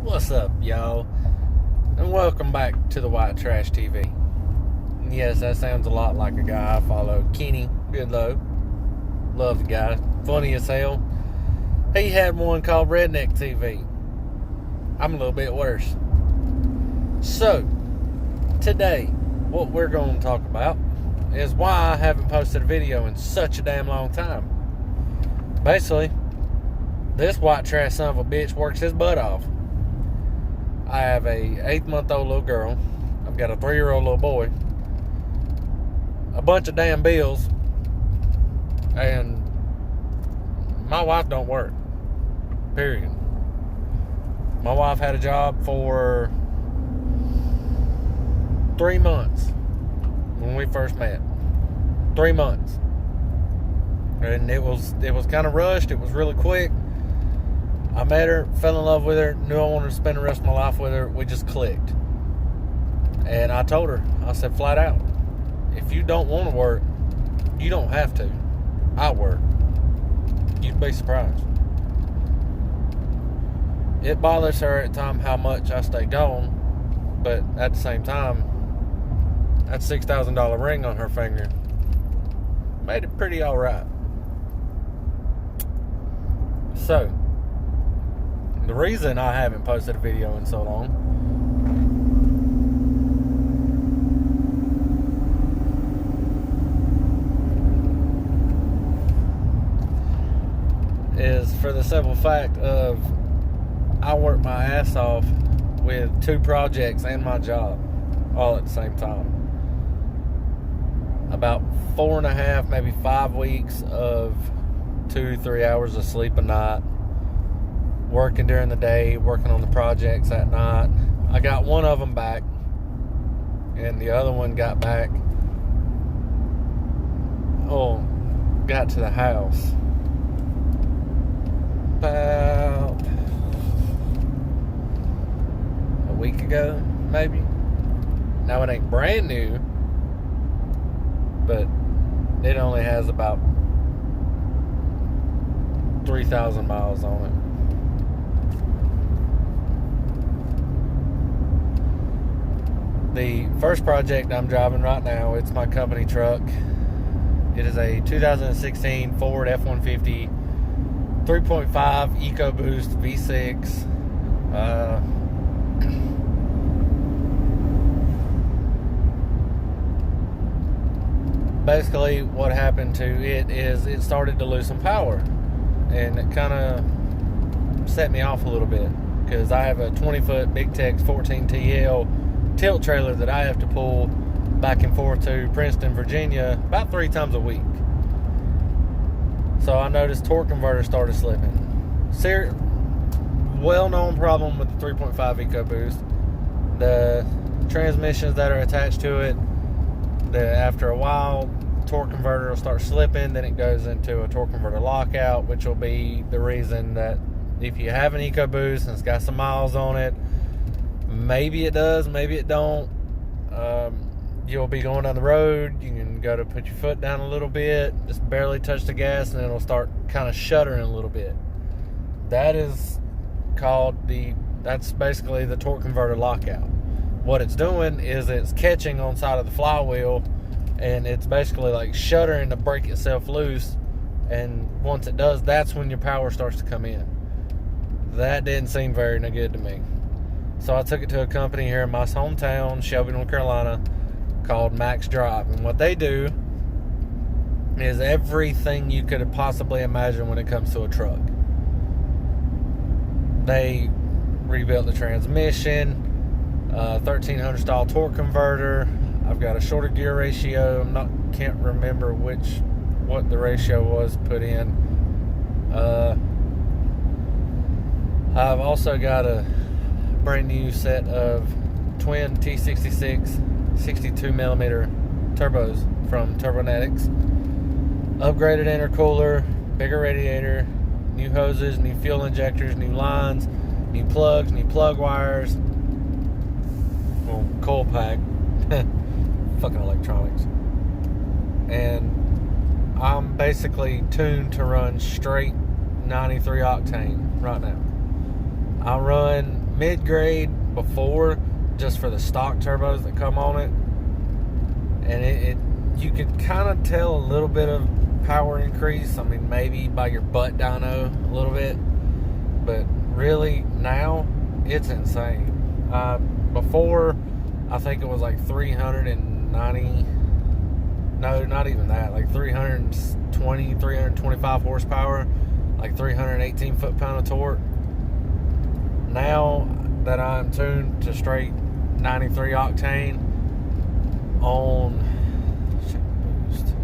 What's up, y'all? And welcome back to the White Trash TV. Yes, that sounds a lot like a guy I follow, Kenny Goodlow. Love the guy. Funny as hell. He had one called Redneck TV. I'm a little bit worse. So, today, what we're going to talk about is why I haven't posted a video in such a damn long time. Basically, this white trash son of a bitch works his butt off. I have a 8-month-old little girl. I've got a 3-year-old little boy. A bunch of damn bills. And my wife don't work. Period. My wife had a job for 3 months when we first met. 3 months. And it was kind of rushed. It was really quick. I met her, fell in love with her, knew I wanted to spend the rest of my life with her. We just clicked. And I told her, I said flat out, if you don't want to work, you don't have to. I work. You'd be surprised. It bothers her at times how much I stay gone, but at the same time, that $6,000 ring on her finger made it pretty alright. So, the reason I haven't posted a video in so long is for the simple fact of I work my ass off with 2 projects and my job all at the same time. About 4.5, maybe 5 weeks of 2-3 hours of sleep a night. Working during the day, working on the projects at night. I got one of them back, and the other one got back. Got to the house about a week ago, maybe. Now it ain't brand new, but it only has about 3,000 miles on it. The first project I'm driving right now, it's my company truck. It is a 2016 Ford F-150 3.5 EcoBoost V6. Basically, what happened to it is it started to lose some power. And it kind of set me off a little bit. Because I have a 20-foot Big Tex 14 TL tilt trailer that I have to pull back and forth to Princeton, Virginia about 3 times a week. So I noticed torque converter started slipping. Well-known problem with the 3.5 EcoBoost. The transmissions that are attached to it, after a while, torque converter will start slipping. Then it goes into a torque converter lockout, which will be the reason that if you have an EcoBoost and it's got some miles on it, maybe it does, maybe it don't. You'll be going down the road. You can go to put your foot down a little bit, just barely touch the gas, and it'll start kind of shuddering a little bit. That is called that's basically the torque converter lockout. What it's doing is it's catching on side of the flywheel, and it's basically like shuddering to break itself loose. And once it does, that's when your power starts to come in. That didn't seem very good to me. So I took it to a company here in my hometown, Shelby, North Carolina, called Max Drive. And what they do is everything you could possibly imagine when it comes to a truck. They rebuilt the transmission, 1300 style torque converter. I've got a shorter gear ratio. Can't remember what the ratio was put in. I've also got a brand new set of twin T66 62mm turbos from Turbonetics. Upgraded intercooler, bigger radiator, new hoses, new fuel injectors, new lines, new plugs, new plug wires, coil pack, fucking electronics. And I'm basically tuned to run straight 93 octane right now. I run mid-grade before, just for the stock turbos that come on it, and it you could kind of tell a little bit of power increase. I mean, maybe by your butt dyno a little bit, but really now it's insane. Before, I think it was like 390, no, not even that, like 320, 325 horsepower, like 318 foot-pound of torque. Now that I'm tuned to straight 93 octane on boost,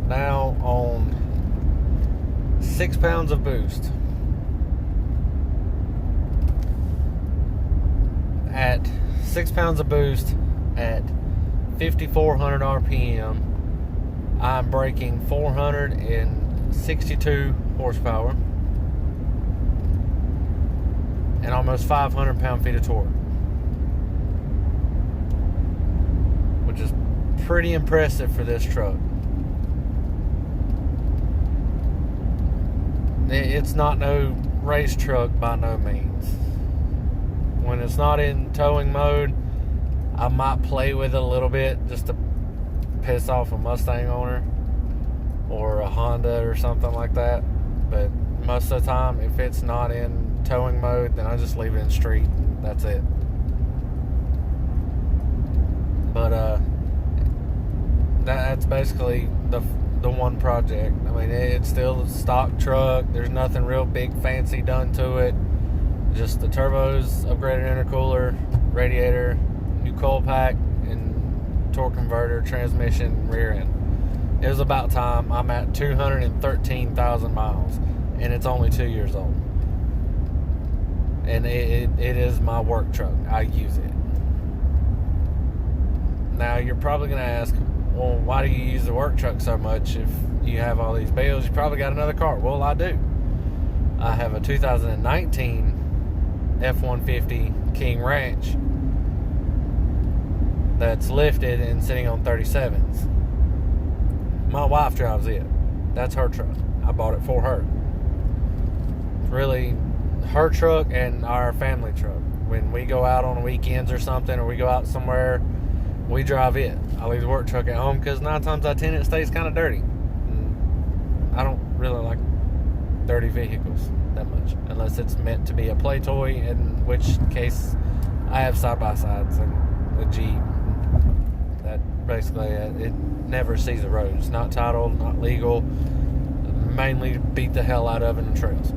now on 6 pounds of boost at 6 pounds of boost at 5,400 RPM, I'm breaking 462 horsepower and almost 500 pound-feet of torque, which is pretty impressive for this truck. It's not no race truck by no means. When it's not in towing mode, I might play with it a little bit just to piss off a Mustang owner or a Honda or something like that. But most of the time, if it's not in towing mode, then I just leave it in street. That's it. But that's basically the one project. I mean, it's still a stock truck. There's nothing real big fancy done to it. Just the turbos, upgraded intercooler, radiator, new coil pack, and torque converter, transmission, rear end. It was about time. I'm at 213,000 miles, and it's only 2 years old. And it is my work truck. I use it. Now, you're probably going to ask, well, why do you use the work truck so much if you have all these bills? You probably got another car. Well, I do. I have a 2019 F-150 King Ranch that's lifted and sitting on 37s. My wife drives it. That's her truck. I bought it for her. It's really her truck and our family truck. When we go out on weekends or something, or we go out somewhere, we drive it. I leave the work truck at home because 9 times out of 10 it stays kind of dirty. And I don't really like dirty vehicles that much, unless it's meant to be a play toy, in which case I have side-by-sides and a Jeep that basically it never sees the road. It's not titled, not legal, mainly beat the hell out of in the trails.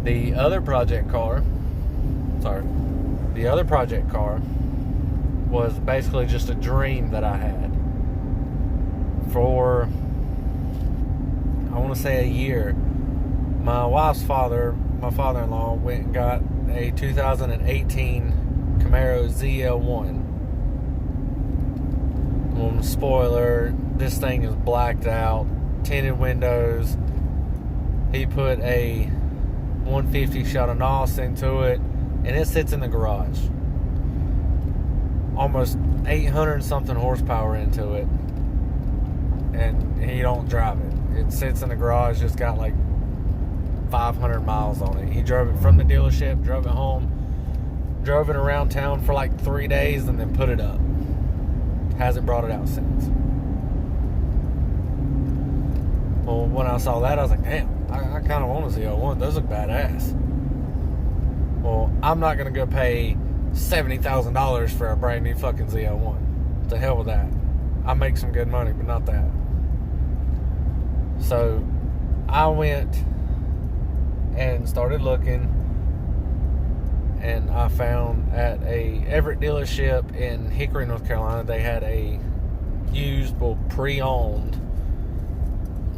The other project car was basically just a dream that I had for, I want to say, a year. My wife's father, my father-in-law, went and got a 2018 Camaro ZL1. Well, spoiler, this thing is blacked out, tinted windows. He put a 150 shot of NOS into it, and it sits in the garage. Almost 800 something horsepower into it, and he don't drive it. It sits in the garage, just got like 500 miles on it. He drove it from the dealership, drove it home, drove it around town for like 3 days, and then put it up. Hasn't brought it out since. Well, when I saw that, I was like, damn, I kind of want a ZL1. Those look badass. Well, I'm not going to go pay $70,000 for a brand new fucking ZL1. To hell with that. I make some good money, but not that. So I went and started looking, and I found at a Everett dealership in Hickory, North Carolina, they had a used, well, pre-owned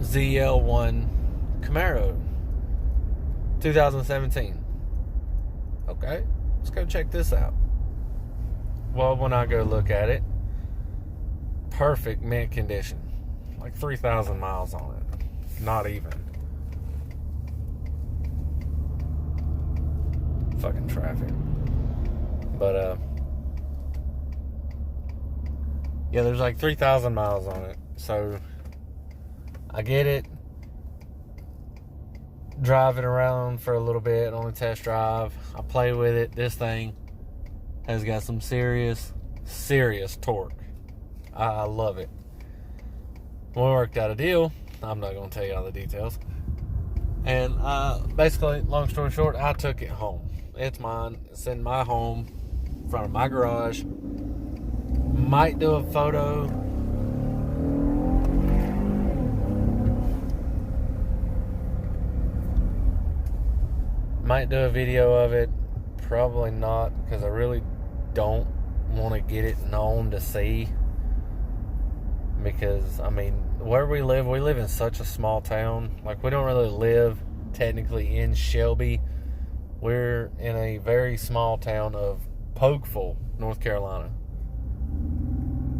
ZL1 Camaro 2017. Okay, let's go check this out. Well, when I go look at it, perfect mint condition. like 3,000 miles on it. Not even. Fucking traffic. But, yeah, there's like 3,000 miles on it. So, I get it. Drive it around for a little bit on a test drive. I play with it. This thing has got some serious torque. I love it. We worked out a deal. I'm not going to tell you all the details. And basically, long story short, I took it home. It's mine. It's in my home, in front of my garage. Might do a photo. Might do a video of it. Probably not, because I really don't want to get it known to see. Because, I mean, where we live in such a small town. Like, we don't really live technically in Shelby. We're in a very small town of Pokeful, North Carolina.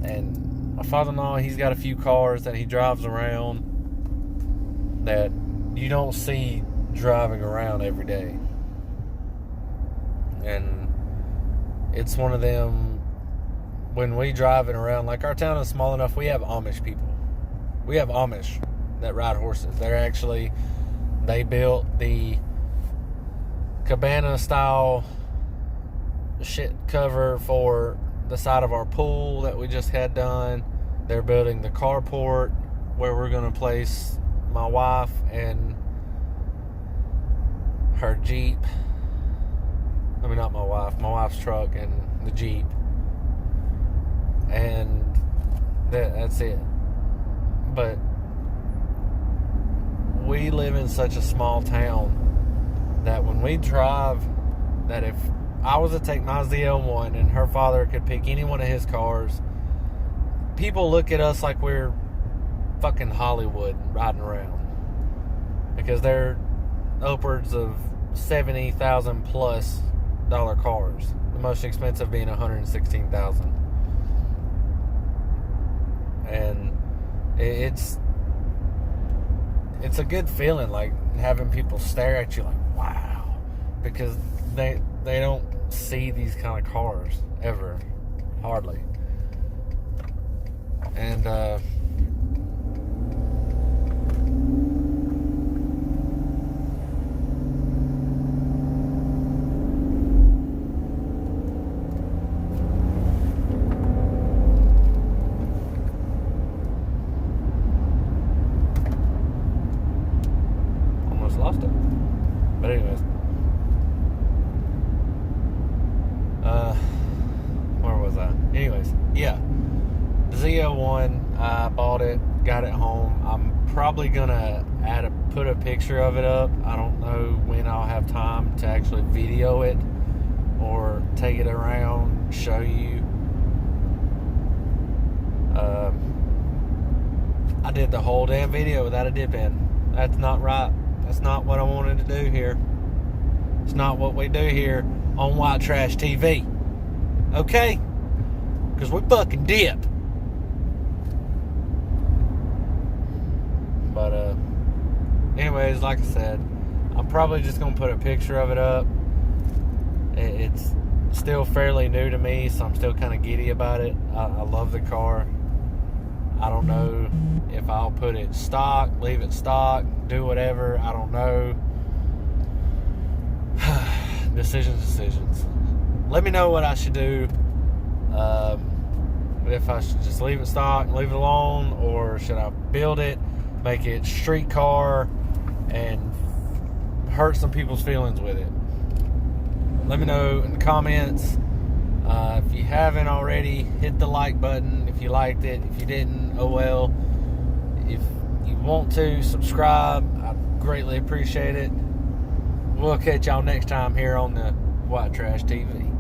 And my father-in-law, he's got a few cars that he drives around that you don't see driving around every day. And it's one of them, when we driving around, like, our town is small enough, we have Amish people. We have Amish that ride horses. They built the cabana style shit cover for the side of our pool that we just had done. They're building the carport where we're going to place my wife and her Jeep. I mean, not my wife's truck and the Jeep. And that's it. But we live in such a small town that when we drive, that if I was to take my ZL1 and her father could pick any one of his cars, people look at us like we're fucking Hollywood riding around. Because they're upwards of $70,000 plus cars. The most expensive being $116,000. And it's a good feeling, like having people stare at you like, wow, because they don't see these kind of cars ever, hardly. And lost it. But anyways, where was I? Anyways, yeah, the ZL1, I bought it, got it home. I'm probably gonna put a picture of it up. I don't know when I'll have time to actually video it or take it around, show you. I did the whole damn video without a dip in. That's not right. That's not what I wanted to do here. It's not what we do here on White Trash TV. Okay? Because we fucking dip. But, anyways, like I said, I'm probably just going to put a picture of it up. It's still fairly new to me, so I'm still kind of giddy about it. I love the car. I don't know if I'll put it stock, leave it stock, do whatever. I don't know. Decisions. Let me know what I should do. If I should just leave it stock, leave it alone, or should I build it, make it street car, and hurt some people's feelings with it. Let me know in the comments. If you haven't already, hit the like button if you liked it. If you didn't, oh well. If you want to, subscribe. I greatly appreciate it. We'll catch y'all next time here on the White Trash TV.